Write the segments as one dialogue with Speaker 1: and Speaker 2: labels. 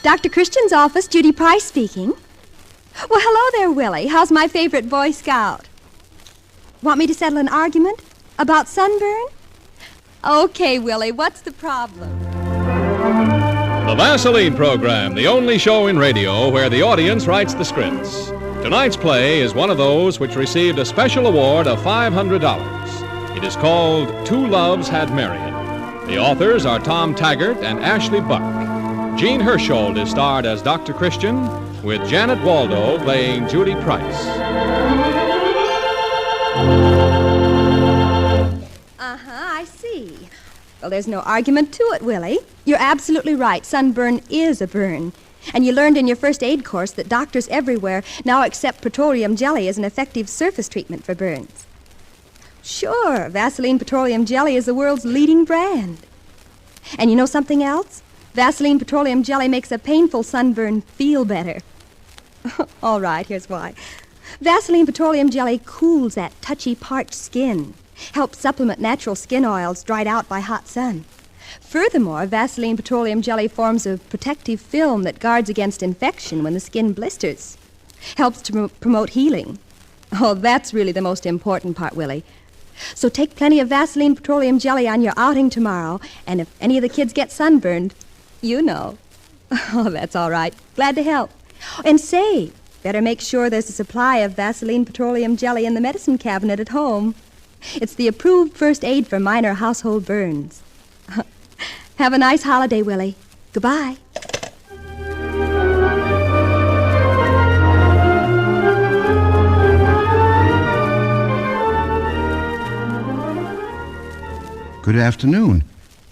Speaker 1: Dr. Christian's office, Judy Price speaking. Well, hello there, Willie. How's my favorite Boy Scout? Want me to settle an argument about sunburn? Okay, Willie, what's the problem?
Speaker 2: The Vaseline Program, the only show in radio where the audience writes the scripts. Tonight's play is one of those which received a special award of $500. It is called Two Loves Had Marian. The authors are Tom Taggart and Ashley Buck. Jean Hersholt is starred as Dr. Christian, with Janet Waldo playing Judy Price.
Speaker 1: I see. Well, there's no argument to it, Willie. You're absolutely right. Sunburn is a burn. And you learned in your first aid course that doctors everywhere now accept petroleum jelly as an effective surface treatment for burns. Sure, Vaseline Petroleum Jelly is the world's leading brand. And you know something else? Vaseline Petroleum Jelly makes a painful sunburn feel better. All right, here's why. Vaseline Petroleum Jelly cools that touchy, parched skin, helps supplement natural skin oils dried out by hot sun. Furthermore, Vaseline Petroleum Jelly forms a protective film that guards against infection when the skin blisters. Helps to promote healing. Oh, that's really the most important part, Willie. So take plenty of Vaseline Petroleum Jelly on your outing tomorrow, and if any of the kids get sunburned, you know. Oh, that's all right. Glad to help. And say, better make sure there's a supply of Vaseline Petroleum Jelly in the medicine cabinet at home. It's the approved first aid for minor household burns. Have a nice holiday, Willie. Goodbye.
Speaker 3: Good afternoon.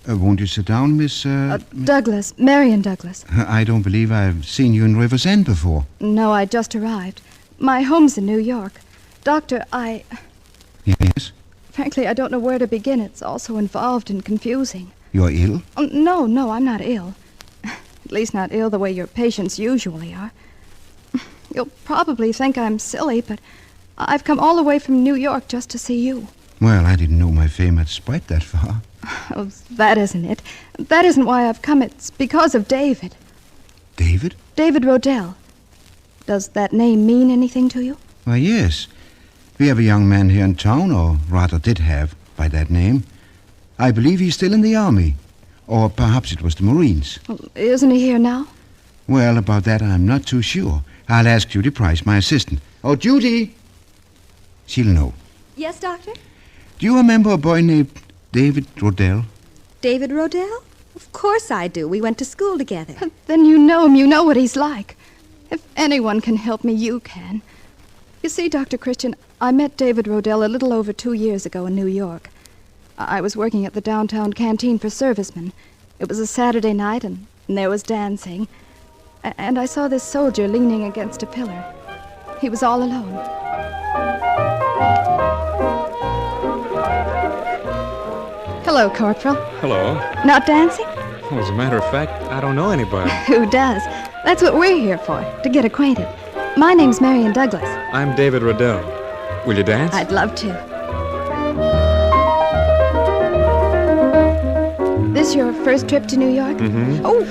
Speaker 3: Won't you sit down, Miss...
Speaker 4: Douglas, Marian Douglas.
Speaker 3: I don't believe I've seen you in River's End before.
Speaker 4: No, I just arrived. My home's in New York. Doctor,
Speaker 3: Yes?
Speaker 4: Frankly, I don't know where to begin. It's all so involved and confusing.
Speaker 3: You're ill?
Speaker 4: No, I'm not ill. At least not ill the way your patients usually are. You'll probably think I'm silly, but I've come all the way from New York just to see you.
Speaker 3: Well, I didn't know my fame had spread that far.
Speaker 4: Oh, that isn't it. That isn't why I've come. It's because of David.
Speaker 3: David?
Speaker 4: David Rodell. Does that name mean anything to you?
Speaker 3: Why, yes. We have a young man here in town, or rather did have, by that name. I believe he's still in the Army. Or perhaps it was the Marines.
Speaker 4: Well, isn't he here now?
Speaker 3: Well, about that I'm not too sure. I'll ask Judy Price, my assistant. Oh, Judy! She'll know.
Speaker 1: Yes, Doctor?
Speaker 3: Do you remember a boy named David Rodell?
Speaker 1: David Rodell? Of course I do. We went to school together.
Speaker 4: Then you know him. You know what he's like. If anyone can help me, you can. You see, Dr. Christian, I met David Rodell a little over 2 years ago in New York. I was working at the downtown canteen for servicemen. It was a Saturday night, and there was dancing. And I saw this soldier leaning against a pillar. He was all alone. Hello, Corporal.
Speaker 5: Hello.
Speaker 4: Not dancing?
Speaker 5: Well, as a matter of fact, I don't know anybody.
Speaker 4: Who does? That's what we're here for, to get acquainted. My name's Marian Douglas.
Speaker 5: I'm David Rodell. Will you dance?
Speaker 4: I'd love to. This your first trip to New York?
Speaker 5: Mm-hmm.
Speaker 4: Oh!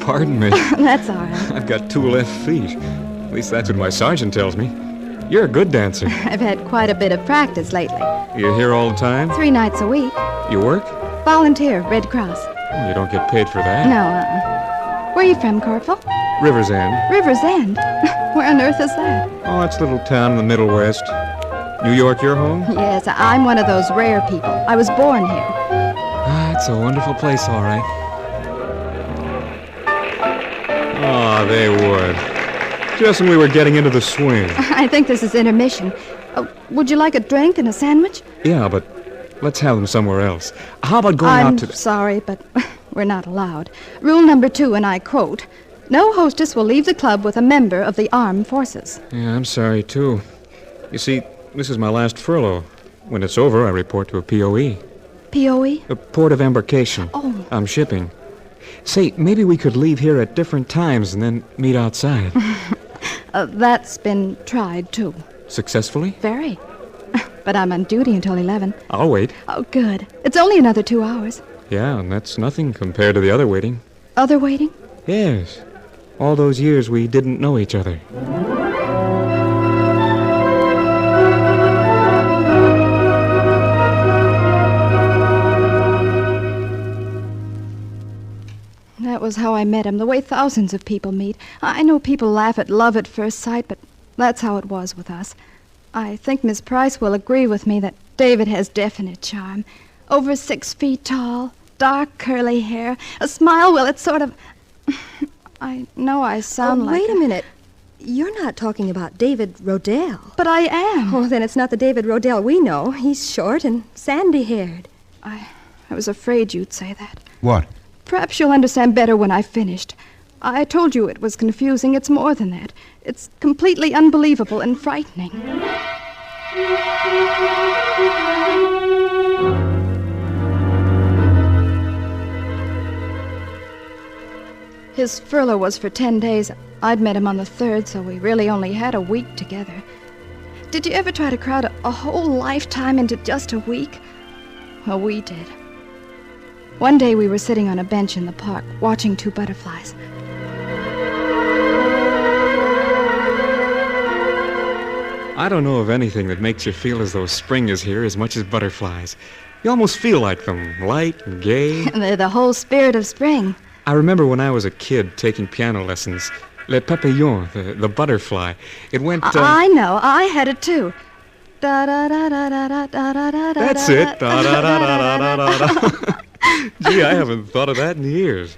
Speaker 5: Pardon me.
Speaker 4: That's all right.
Speaker 5: I've got 2 left feet. At least that's what my sergeant tells me. You're a good dancer.
Speaker 4: I've had quite a bit of practice lately.
Speaker 5: You here all the time?
Speaker 4: 3 nights a week.
Speaker 5: You work?
Speaker 4: Volunteer, Red Cross.
Speaker 5: You don't get paid for that.
Speaker 4: No, Where are you from, Corporal?
Speaker 5: River's End.
Speaker 4: River's End? Where on earth is that?
Speaker 5: Oh, it's a little town in the Middle West. New York your home?
Speaker 4: Yes, I'm one of those rare people. I was born here.
Speaker 5: Ah, it's a wonderful place, all right. Oh, they would. Just when we were getting into the swing.
Speaker 4: I think this is intermission. Would you like a drink and a sandwich?
Speaker 5: Yeah, but let's have them somewhere else. How about going out to...
Speaker 4: I'm sorry, but we're not allowed. Rule number 2, and I quote, no hostess will leave the club with a member of the armed forces.
Speaker 5: Yeah, I'm sorry, too. You see, this is my last furlough. When it's over, I report to a POE.
Speaker 4: POE?
Speaker 5: A port of embarkation.
Speaker 4: Oh.
Speaker 5: I'm shipping. Say, maybe we could leave here at different times and then meet outside.
Speaker 4: That's been tried, too.
Speaker 5: Successfully?
Speaker 4: Very. But I'm on duty until 11.
Speaker 5: I'll wait.
Speaker 4: Oh, good. It's only another 2 hours.
Speaker 5: Yeah, and that's nothing compared to the other waiting.
Speaker 4: Other waiting?
Speaker 5: Yes. All those years we didn't know each other.
Speaker 4: That was how I met him, the way thousands of people meet. I know people laugh at love at first sight, but that's how it was with us. I think Miss Price will agree with me that David has definite charm. Over 6 feet tall, dark curly hair, a smile, well, it's sort of... I know I sound like...
Speaker 1: Wait a minute. You're not talking about David Rodell.
Speaker 4: But I am.
Speaker 1: Oh, then it's not the David Rodell we know. He's short and sandy-haired.
Speaker 4: I was afraid you'd say that.
Speaker 3: What?
Speaker 4: Perhaps you'll understand better when I've finished. I told you it was confusing. It's more than that. It's completely unbelievable and frightening. His furlough was for 10 days. I'd met him on the 3rd, so we really only had a week together. Did you ever try to crowd a whole lifetime into just a week? Well, we did. One day we were sitting on a bench in the park, watching 2 butterflies.
Speaker 5: I don't know of anything that makes you feel as though spring is here as much as butterflies. You almost feel like them, light and gay.
Speaker 4: They're the whole spirit of spring.
Speaker 5: I remember when I was a kid taking piano lessons. Le papillon, the butterfly. It went...
Speaker 4: I know. I had it too. Da-da-da-da-da-da-da-da-da-da.
Speaker 5: That's it. Da-da-da-da-da-da-da. Gee, I haven't thought of that in years.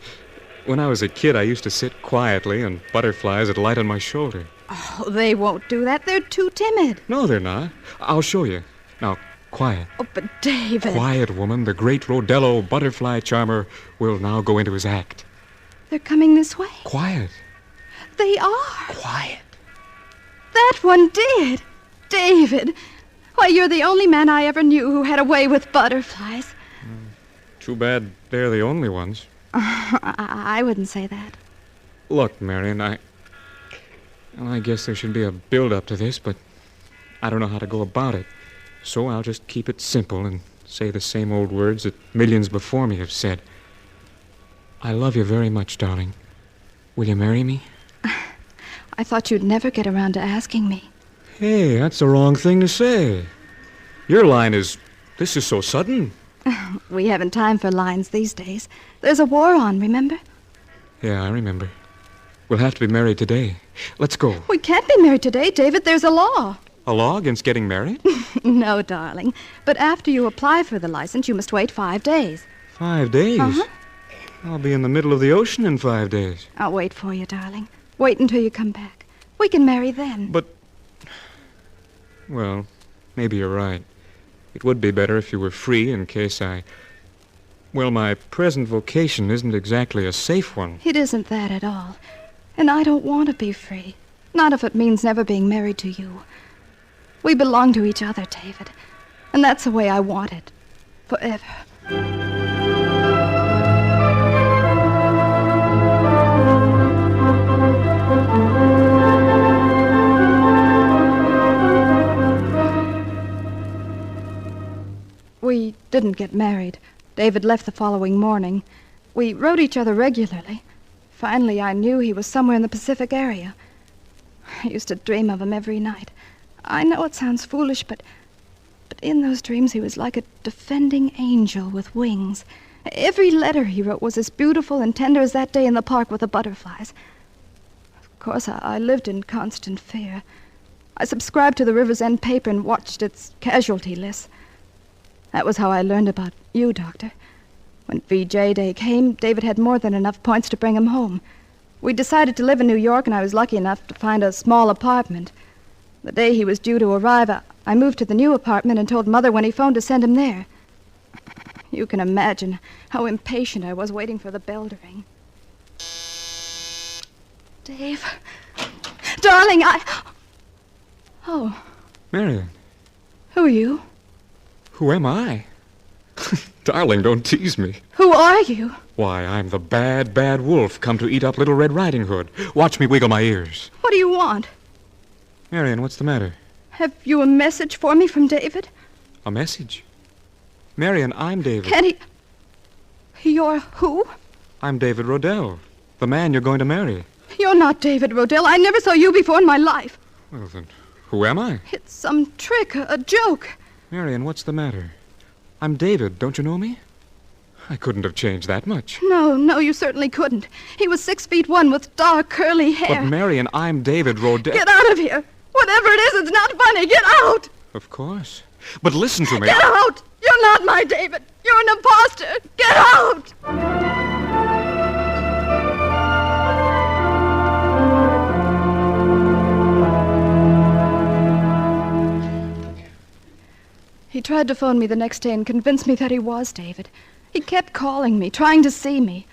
Speaker 5: When I was a kid, I used to sit quietly and butterflies would light on my shoulder.
Speaker 4: Oh, they won't do that. They're too timid.
Speaker 5: No, they're not. I'll show you. Now, quiet.
Speaker 4: Oh, but David...
Speaker 5: Quiet, woman. The great Rodello butterfly charmer will now go into his act.
Speaker 4: They're coming this way.
Speaker 5: Quiet.
Speaker 4: They are.
Speaker 5: Quiet.
Speaker 4: That one did. David. Why, you're the only man I ever knew who had a way with butterflies.
Speaker 5: Too bad they're the only ones.
Speaker 4: I wouldn't say that.
Speaker 5: Look, Marian, I guess there should be a build-up to this, but I don't know how to go about it. So I'll just keep it simple and say the same old words that millions before me have said. I love you very much, darling. Will you marry me?
Speaker 4: I thought you'd never get around to asking me.
Speaker 5: Hey, that's the wrong thing to say. Your line is, this is so sudden.
Speaker 4: We haven't time for lines these days. There's a war on, remember?
Speaker 5: Yeah, I remember. We'll have to be married today. Let's go.
Speaker 4: We can't be married today, David. There's a law.
Speaker 5: A law against getting married?
Speaker 4: No, darling. But after you apply for the license, you must wait 5 days.
Speaker 5: 5 days?
Speaker 4: Uh-huh.
Speaker 5: I'll be in the middle of the ocean in 5 days.
Speaker 4: I'll wait for you, darling. Wait until you come back. We can marry then.
Speaker 5: But... Well, maybe you're right. It would be better if you were free in case I... Well, my present vocation isn't exactly a safe one.
Speaker 4: It isn't that at all. And I don't want to be free. Not if it means never being married to you. We belong to each other, David. And that's the way I want it. Forever. We didn't get married. David left the following morning. We wrote each other regularly. Finally, I knew he was somewhere in the Pacific area. I used to dream of him every night. I know it sounds foolish, but in those dreams he was like a defending angel with wings. Every letter he wrote was as beautiful and tender as that day in the park with the butterflies. Of course, I lived in constant fear. I subscribed to the River's End paper and watched its casualty lists. That was how I learned about you, Doctor. When VJ Day came, David had more than enough points to bring him home. We decided to live in New York, and I was lucky enough to find a small apartment. The day he was due to arrive, I moved to the new apartment and told Mother when he phoned to send him there. You can imagine how impatient I was waiting for the bell to ring. Dave. Darling, Oh.
Speaker 5: Marian.
Speaker 4: Who are you?
Speaker 5: Who am I? Darling, don't tease me.
Speaker 4: Who are you?
Speaker 5: Why, I'm the bad, bad wolf come to eat up Little Red Riding Hood. Watch me wiggle my ears.
Speaker 4: What do you want?
Speaker 5: Marian, what's the matter?
Speaker 4: Have you a message for me from David?
Speaker 5: A message? Marian, I'm David.
Speaker 4: Can he... You're who?
Speaker 5: I'm David Rodell. The man you're going to marry.
Speaker 4: You're not David Rodell. I never saw you before in my life.
Speaker 5: Well, then, who am I?
Speaker 4: It's some trick, a joke.
Speaker 5: Marian, what's the matter? I'm David. Don't you know me? I couldn't have changed that much.
Speaker 4: No, you certainly couldn't. He was 6'1" with dark, curly hair.
Speaker 5: But, Marian, I'm David Rodell.
Speaker 4: Get out of here. Whatever it is, it's not funny. Get out.
Speaker 5: Of course. But listen to me.
Speaker 4: Get out. You're not my David. You're an imposter. Get out. He tried to phone me the next day and convince me that he was David. He kept calling me, trying to see me.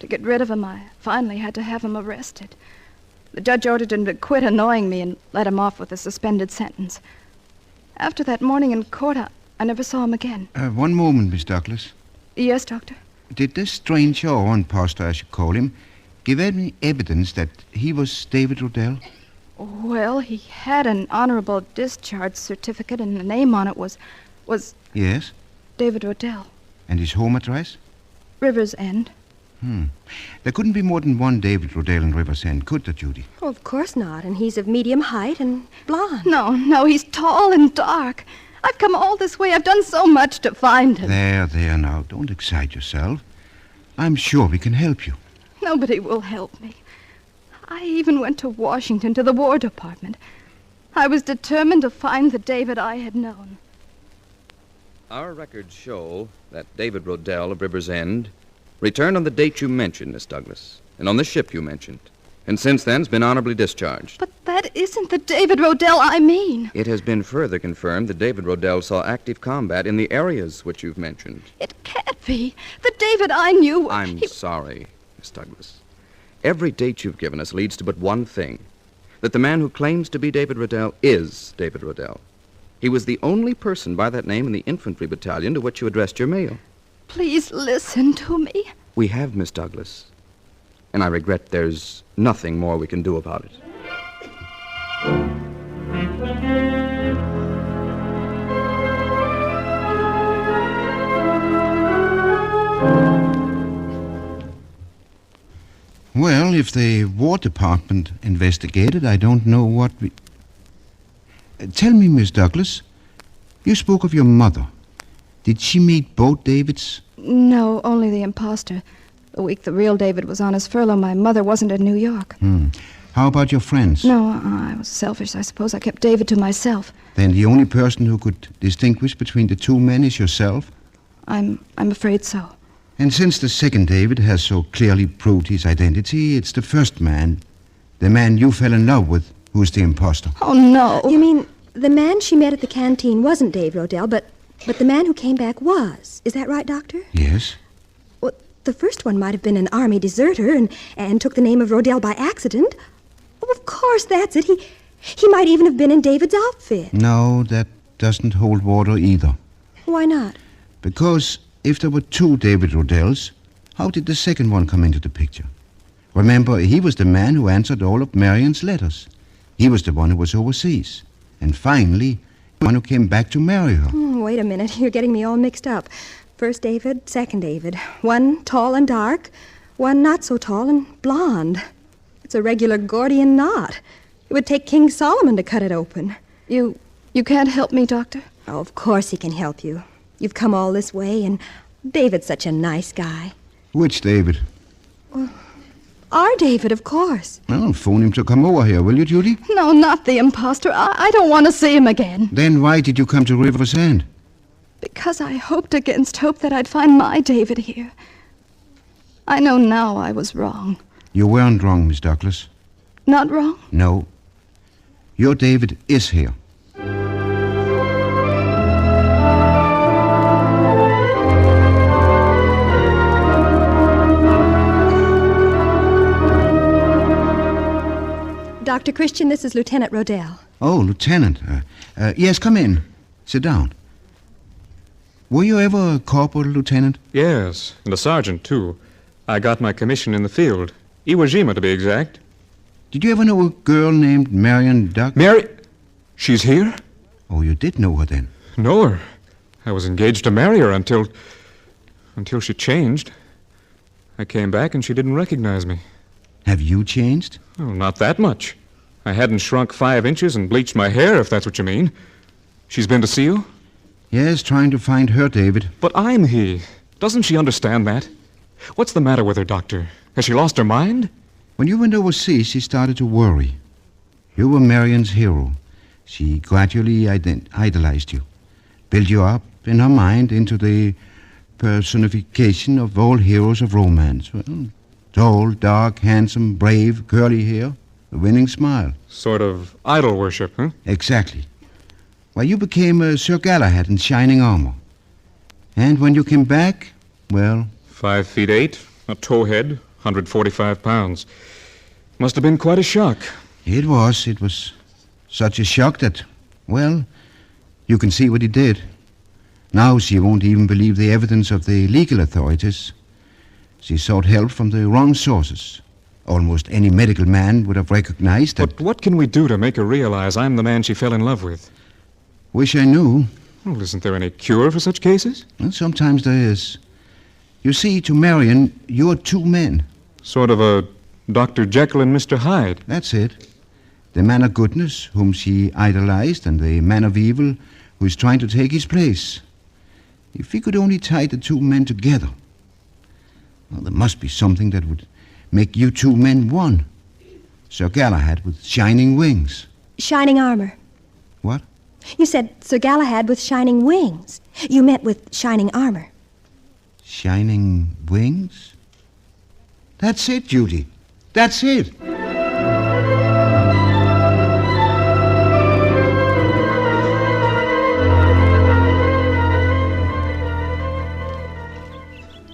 Speaker 4: To get rid of him, I finally had to have him arrested. The judge ordered him to quit annoying me and let him off with a suspended sentence. After that morning in court, I never saw him again.
Speaker 3: One moment, Miss Douglas.
Speaker 4: Yes, Doctor?
Speaker 3: Did this stranger, or imposter, I should call him, give any evidence that he was David Rodell?
Speaker 4: Well, he had an honorable discharge certificate, and the name on it was...
Speaker 3: Yes?
Speaker 4: David Rodell.
Speaker 3: And his home address?
Speaker 4: River's End.
Speaker 3: There couldn't be more than one David Rodell in River's End, could there, Judy?
Speaker 1: Oh, of course not. And he's of medium height and blonde.
Speaker 4: No, he's tall and dark. I've come all this way. I've done so much to find him.
Speaker 3: There now. Don't excite yourself. I'm sure we can help you.
Speaker 4: Nobody will help me. I even went to Washington, to the War Department. I was determined to find the David I had known.
Speaker 6: Our records show that David Rodell of River's End returned on the date you mentioned, Miss Douglas, and on the ship you mentioned, and since then has been honorably discharged.
Speaker 4: But that isn't the David Rodell I mean.
Speaker 6: It has been further confirmed that David Rodell saw active combat in the areas which you've mentioned.
Speaker 4: It can't be. The David I knew...
Speaker 6: I'm sorry, Miss Douglas. Every date you've given us leads to but one thing, that the man who claims to be David Rodell is David Rodell. He was the only person by that name in the infantry battalion to which you addressed your mail.
Speaker 4: Please listen to me.
Speaker 6: We have, Miss Douglas, and I regret there's nothing more we can do about it.
Speaker 3: Well, if the War Department investigated, I don't know what we... Tell me, Miss Douglas, you spoke of your mother. Did she meet both Davids?
Speaker 4: No, only the imposter. The week the real David was on his furlough, my mother wasn't in New York.
Speaker 3: How about your friends?
Speaker 4: No, I was selfish, I suppose. I kept David to myself.
Speaker 3: Then the only person who could distinguish between the two men is yourself?
Speaker 4: I'm afraid so.
Speaker 3: And since the second David has so clearly proved his identity, it's the first man, the man you fell in love with, who's the imposter.
Speaker 4: Oh, no.
Speaker 1: You mean the man she met at the canteen wasn't Dave Rodell, but the man who came back was. Is that right, Doctor?
Speaker 3: Yes.
Speaker 1: Well, the first one might have been an army deserter and took the name of Rodell by accident. Oh, of course, that's it. He might even have been in David's outfit.
Speaker 3: No, that doesn't hold water either.
Speaker 1: Why not?
Speaker 3: Because if there were two David Rodells, how did the second one come into the picture? Remember, he was the man who answered all of Marian's letters. He was the one who was overseas. And finally, the one who came back to marry her.
Speaker 1: Wait a minute. You're getting me all mixed up. First David, second David. One tall and dark, one not so tall and blonde. It's a regular Gordian knot. It would take King Solomon to cut it open.
Speaker 4: You can't help me, Doctor?
Speaker 1: Oh, of course he can help you. You've come all this way, and David's such a nice guy.
Speaker 3: Which David?
Speaker 1: Well, our David, of course.
Speaker 3: Well, phone him to come over here, will you, Judy?
Speaker 4: No, not the imposter. I don't want to see him again.
Speaker 3: Then why did you come to River's End?
Speaker 4: Because I hoped against hope that I'd find my David here. I know now I was wrong.
Speaker 3: You weren't wrong, Miss Douglas.
Speaker 4: Not wrong?
Speaker 3: No. Your David is here.
Speaker 1: Dr. Christian, this is Lieutenant Rodell.
Speaker 3: Oh, Lieutenant. Yes, come in. Sit down. Were you ever a corporal, Lieutenant?
Speaker 5: Yes, and a sergeant, too. I got my commission in the field. Iwo Jima, to be exact.
Speaker 3: Did you ever know a girl named Marian Duck?
Speaker 5: Mary? She's here?
Speaker 3: Oh, you did know her then?
Speaker 5: Know her. I was engaged to marry her until she changed. I came back and she didn't recognize me.
Speaker 3: Have you changed?
Speaker 5: Oh, not that much. I hadn't shrunk 5 inches and bleached my hair, if that's what you mean. She's been to see you?
Speaker 3: Yes, trying to find her, David.
Speaker 5: But I'm he. Doesn't she understand that? What's the matter with her, Doctor? Has she lost her mind?
Speaker 3: When you went overseas, she started to worry. You were Marian's hero. She gradually idolized you, built you up in her mind into the personification of all heroes of romance. Well, tall, dark, handsome, brave, curly hair, a winning smile.
Speaker 5: Sort of idol worship, huh?
Speaker 3: Exactly. Well, you became Sir Galahad in shining armor. And when you came back, well...
Speaker 5: 5'8", a towhead, 145 pounds. Must have been quite a shock.
Speaker 3: It was such a shock that, well, you can see what he did. Now she won't even believe the evidence of the legal authorities. She sought help from the wrong sources. Almost any medical man would have recognized that...
Speaker 5: But what can we do to make her realize I'm the man she fell in love with?
Speaker 3: Wish I knew.
Speaker 5: Well, isn't there any cure for such cases?
Speaker 3: Well, sometimes there is. You see, to Marian, you're 2 men.
Speaker 5: Sort of a Dr. Jekyll and Mr. Hyde.
Speaker 3: That's it. The man of goodness, whom she idolized, and the man of evil, who is trying to take his place. If we could only tie the 2 men together. Well, there must be something that would make you 2 men one. Sir Galahad with shining wings.
Speaker 1: Shining armor.
Speaker 3: What?
Speaker 1: You said Sir Galahad with shining wings. You meant with shining armor.
Speaker 3: Shining wings? That's it, Judy. That's it.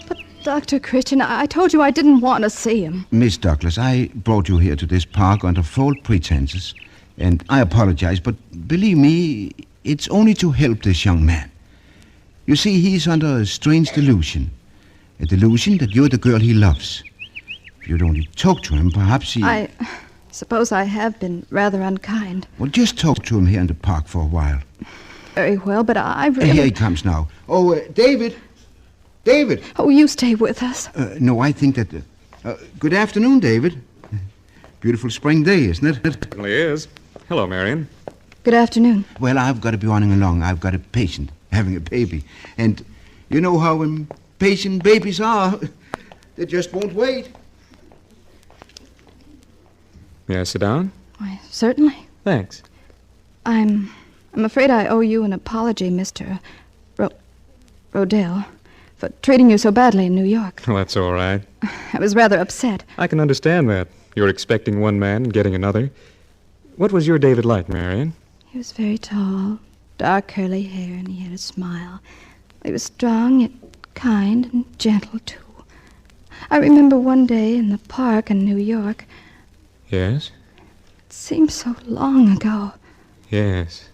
Speaker 4: But, Dr. Christian, I told you I didn't want to see him.
Speaker 3: Miss Douglas, I brought you here to this park under false pretenses, and I apologize, but believe me, it's only to help this young man. You see, he's under a strange delusion. A delusion that you're the girl he loves. If you'd only talk to him, perhaps he...
Speaker 4: I suppose I have been rather unkind.
Speaker 3: Well, just talk to him here in the park for a while.
Speaker 4: Very well, but I really...
Speaker 3: Here he comes now. Oh, David! David!
Speaker 4: Oh, you stay with us.
Speaker 3: No, I think that... good afternoon, David. Beautiful spring day, isn't it?
Speaker 5: It certainly is. Hello, Marian.
Speaker 4: Good afternoon.
Speaker 3: Well, I've got to be running along. I've got a patient having a baby. And you know how impatient babies are. They just won't wait.
Speaker 5: May I sit down?
Speaker 4: Why, certainly.
Speaker 5: Thanks.
Speaker 4: I'm afraid I owe you an apology, Mr. Rodell, for treating you so badly in New York.
Speaker 5: Well, that's all right.
Speaker 4: I was rather upset.
Speaker 5: I can understand that. You're expecting one man and getting another. What was your David like, Marian?
Speaker 4: He was very tall, dark curly hair, and he had a smile. He was strong, yet kind and gentle, too. I remember one day in the park in New York.
Speaker 5: Yes?
Speaker 4: It seems so long ago.
Speaker 5: Yes.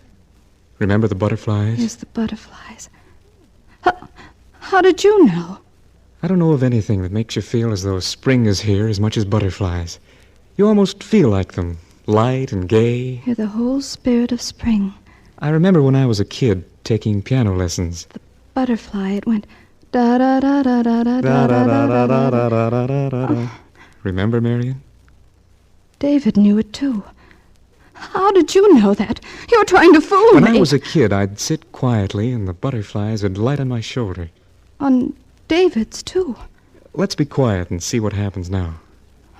Speaker 5: Remember the butterflies?
Speaker 4: Yes, the butterflies. How did you know?
Speaker 5: I don't know of anything that makes you feel as though spring is here as much as butterflies. You almost feel like them, light and gay.
Speaker 4: You're the whole spirit of spring.
Speaker 5: I remember when I was a kid taking piano lessons.
Speaker 4: The butterfly, it went da-da-da-da-da-da-da-da-da-da-da.
Speaker 5: Remember, Marian?
Speaker 4: David knew it, too. How did you know that? You're trying to fool me.
Speaker 5: When I was a kid, I'd sit quietly and the butterflies would light on my shoulder.
Speaker 4: On David's, too.
Speaker 5: Let's be quiet and see what happens now.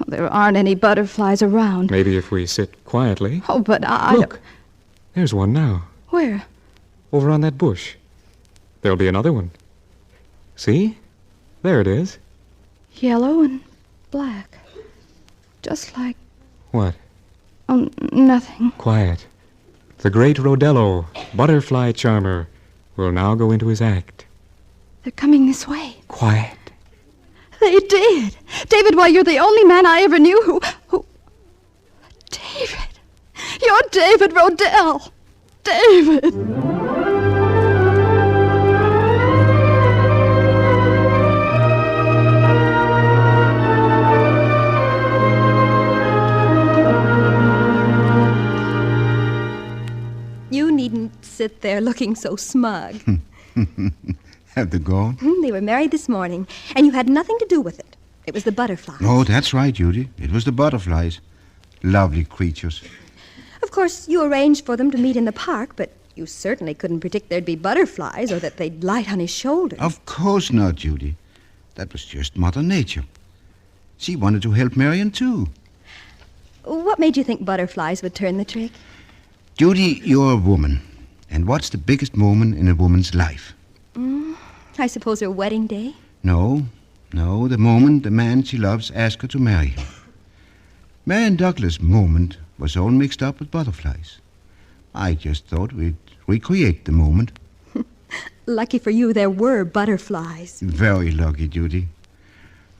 Speaker 4: Well, there aren't any butterflies around.
Speaker 5: Maybe if we sit quietly.
Speaker 4: Oh, but
Speaker 5: Look, there's one now.
Speaker 4: Where?
Speaker 5: Over on that bush. There'll be another one. See? There it is.
Speaker 4: Yellow and black. Just like...
Speaker 5: What?
Speaker 4: Oh, nothing.
Speaker 5: Quiet. The great Rodello, butterfly charmer, will now go into his act.
Speaker 4: They're coming this way.
Speaker 5: Quiet.
Speaker 4: They did. David, why, you're the only man I ever knew who... David. You're David Rodell. David.
Speaker 1: You needn't sit there looking so smug.
Speaker 3: Have they gone?
Speaker 1: They were married this morning, and you had nothing to do with it. It was the butterflies.
Speaker 3: Oh, that's right, Judy. It was the butterflies. Lovely creatures.
Speaker 1: Of course, you arranged for them to meet in the park, but you certainly couldn't predict there'd be butterflies or that they'd light on his shoulder.
Speaker 3: Of course not, Judy. That was just Mother Nature. She wanted to help Marian, too.
Speaker 1: What made you think butterflies would turn the trick?
Speaker 3: Judy, you're a woman. And what's the biggest moment in a woman's life?
Speaker 1: I suppose her wedding day?
Speaker 3: No, the moment the man she loves asks her to marry him. Marian Douglas' moment was all mixed up with butterflies. I just thought we'd recreate the moment.
Speaker 1: Lucky for you, there were butterflies.
Speaker 3: Very lucky, Judy.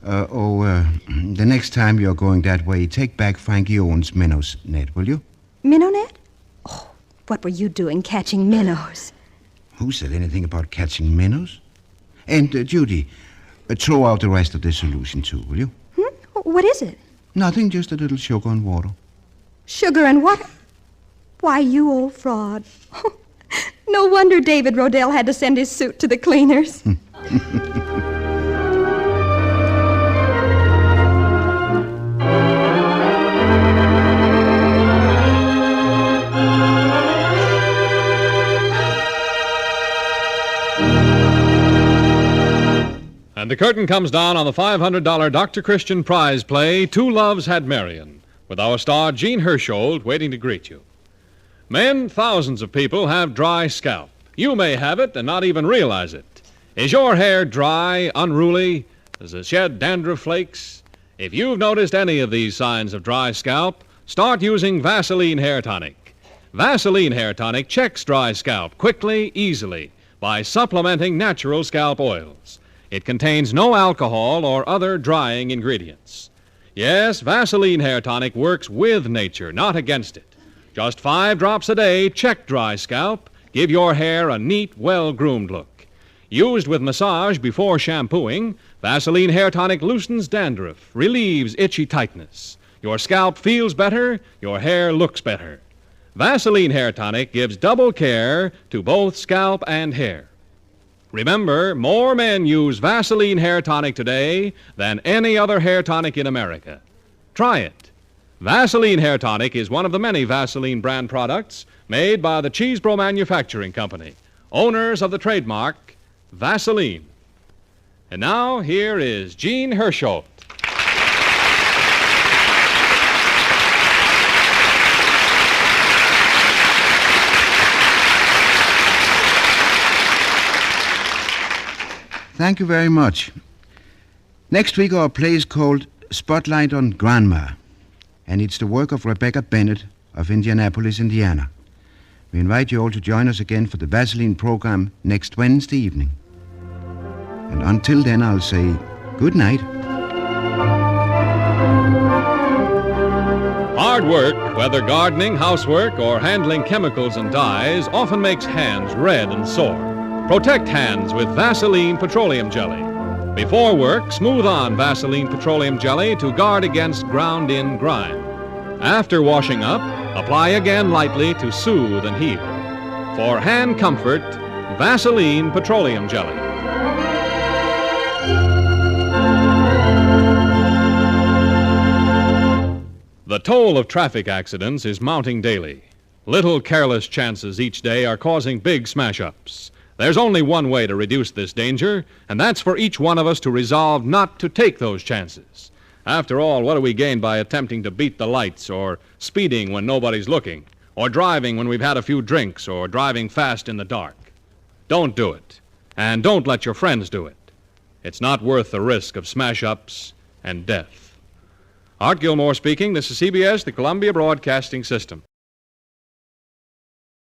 Speaker 3: The next time you're going that way, take back Frankie Owen's minnows net, will you?
Speaker 1: Minnow net? Oh, what were you doing catching minnows?
Speaker 3: Who said anything about catching minnows? And, Judy, throw out the rest of the solution, too, will you?
Speaker 1: What is it?
Speaker 3: Nothing, just a little sugar and water.
Speaker 1: Sugar and water? Why, you old fraud. No wonder David Rodell had to send his suit to the cleaners.
Speaker 2: And the curtain comes down on the $500 Dr. Christian prize play, Two Loves Had Marian, with our star Jean Hersholt waiting to greet you. Men, thousands of people have dry scalp. You may have it and not even realize it. Is your hair dry, unruly? Does it shed dandruff flakes? If you've noticed any of these signs of dry scalp, start using Vaseline Hair Tonic. Vaseline Hair Tonic checks dry scalp quickly, easily, by supplementing natural scalp oils. It contains no alcohol or other drying ingredients. Yes, Vaseline Hair Tonic works with nature, not against it. Just 5 drops a day, check dry scalp, give your hair a neat, well-groomed look. Used with massage before shampooing, Vaseline Hair Tonic loosens dandruff, relieves itchy tightness. Your scalp feels better, your hair looks better. Vaseline Hair Tonic gives double care to both scalp and hair. Remember, more men use Vaseline Hair Tonic today than any other hair tonic in America. Try it. Vaseline Hair Tonic is one of the many Vaseline brand products made by the Cheesebro Manufacturing Company, owners of the trademark Vaseline. And now, here is Jean Hersholt.
Speaker 3: Thank you very much. Next week, our play is called Spotlight on Grandma, and it's the work of Rebecca Bennett of Indianapolis, Indiana. We invite you all to join us again for the Vaseline program next Wednesday evening. And until then, I'll say good night.
Speaker 2: Hard work, whether gardening, housework, or handling chemicals and dyes, often makes hands red and sore. Protect hands with Vaseline Petroleum Jelly. Before work, smooth on Vaseline Petroleum Jelly to guard against ground-in grime. After washing up, apply again lightly to soothe and heal. For hand comfort, Vaseline Petroleum Jelly. The toll of traffic accidents is mounting daily. Little careless chances each day are causing big smash-ups. There's only one way to reduce this danger, and that's for each one of us to resolve not to take those chances. After all, what do we gain by attempting to beat the lights, or speeding when nobody's looking, or driving when we've had a few drinks, or driving fast in the dark? Don't do it, and don't let your friends do it. It's not worth the risk of smash-ups and death. Art Gilmore speaking. This is CBS, the Columbia Broadcasting System.